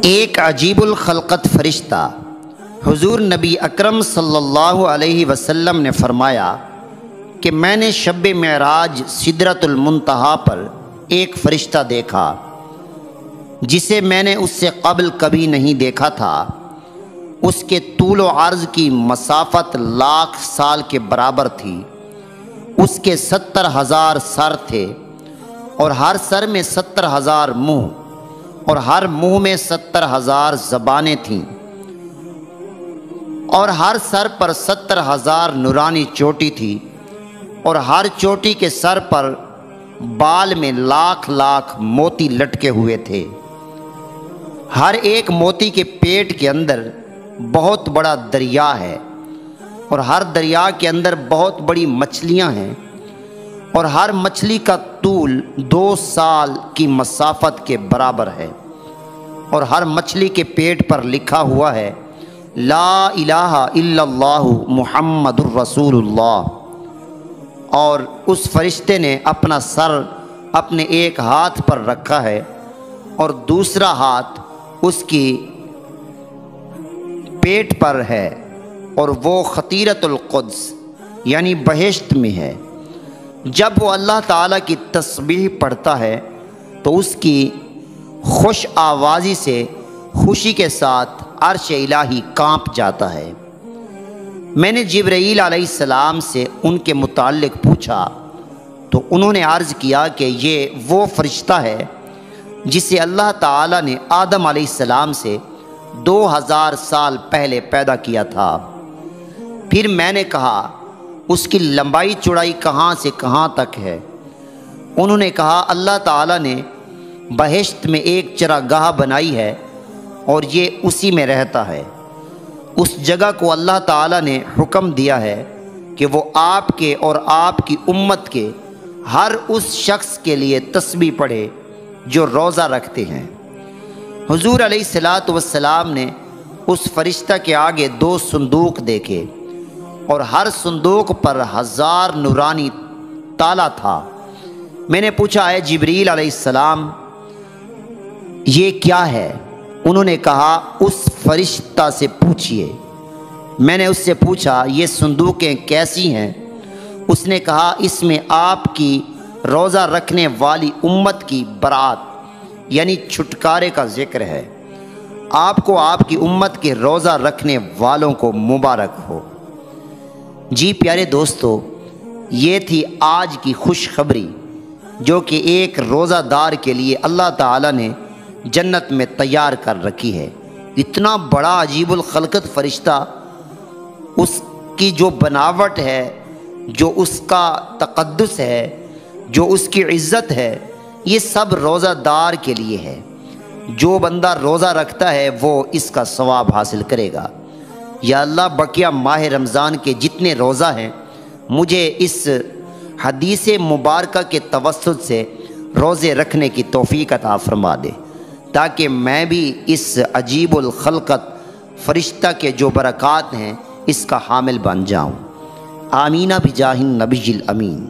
ایک عجیب الخلقت فرشتہ حضور نبی اکرم صلی اللہ علیہ وسلم نے فرمایا کہ میں نے شب معراج سدرۃ المنتہا پر ایک فرشتہ دیکھا جسے میں نے اس سے قبل کبھی نہیں دیکھا تھا۔ اس کے طول و عرض کی مسافت لاکھ سال کے برابر تھی۔ اس کے 70,000 سر تھے اور ہر سر میں 70,000 منہ اور ہر منہ میں 70,000 زبانیں تھیں اور ہر سر پر 70,000 نورانی چوٹی تھی اور ہر چوٹی کے سر پر بال میں لاکھ لاکھ موتی لٹکے ہوئے تھے۔ ہر ایک موتی کے پیٹ کے اندر بہت بڑا دریا ہے اور ہر دریا کے اندر بہت بڑی مچھلیاں ہیں اور ہر مچھلی کا طول 2 سال کی مسافت کے برابر ہے اور ہر مچھلی کے پیٹ پر لکھا ہوا ہے لا الہ الا اللہ محمد الرسول اللہ۔ اور اس فرشتے نے اپنا سر اپنے ایک ہاتھ پر رکھا ہے اور دوسرا ہاتھ اس کی پیٹ پر ہے اور وہ خطیرۃ القدس یعنی بہشت میں ہے۔ جب وہ اللہ تعالیٰ کی تسبیح پڑھتا ہے تو اس کی خوش آوازی سے خوشی کے ساتھ عرش الہی کانپ جاتا ہے۔ میں نے جبرائیل علیہ السلام سے ان کے متعلق پوچھا تو انہوں نے عرض کیا کہ یہ وہ فرشتہ ہے جسے اللہ تعالیٰ نے آدم علیہ السلام سے 2000 سال پہلے پیدا کیا تھا۔ پھر میں نے کہا اس کی لمبائی چوڑائی کہاں سے کہاں تک ہے؟ انہوں نے کہا اللہ تعالیٰ نے بہشت میں ایک چراگاہ بنائی ہے اور یہ اسی میں رہتا ہے۔ اس جگہ کو اللہ تعالیٰ نے حکم دیا ہے کہ وہ آپ کے اور آپ کی امت کے ہر اس شخص کے لیے تسبیح پڑھے جو روزہ رکھتے ہیں۔ حضور علیہ الصلاۃ والسلام نے اس فرشتہ کے آگے 2 صندوق دیکھے اور ہر صندوق پر 1000 نورانی تالا تھا۔ میں نے پوچھا اے جبریل علیہ السلام یہ کیا ہے؟ انہوں نے کہا اس فرشتہ سے پوچھئے۔ میں نے اس سے پوچھا یہ صندوقیں کیسی ہیں؟ اس نے کہا اس میں آپ کی روزہ رکھنے والی امت کی برات یعنی چھٹکارے کا ذکر ہے۔ آپ کو آپ کی امت کے روزہ رکھنے والوں کو مبارک ہو۔ جی پیارے دوستو، یہ تھی آج کی خوشخبری جو کہ ایک روزہ دار کے لیے اللہ تعالیٰ نے جنت میں تیار کر رکھی ہے۔ اتنا بڑا عجیب الخلقت فرشتہ، اس کی جو بناوٹ ہے، جو اس کا تقدس ہے، جو اس کی عزت ہے، یہ سب روزہ دار کے لیے ہے۔ جو بندہ روزہ رکھتا ہے وہ اس کا ثواب حاصل کرے گا۔ یا اللہ بقیہ ماہ رمضان کے جتنے روزہ ہیں مجھے اس حدیث مبارکہ کے توسط سے روزے رکھنے کی توفیق عطا فرما دے تاکہ میں بھی اس عجیب الخلقت فرشتہ کے جو برکات ہیں اس کا حامل بن جاؤں۔ آمینہ بجاہ النبی الامین۔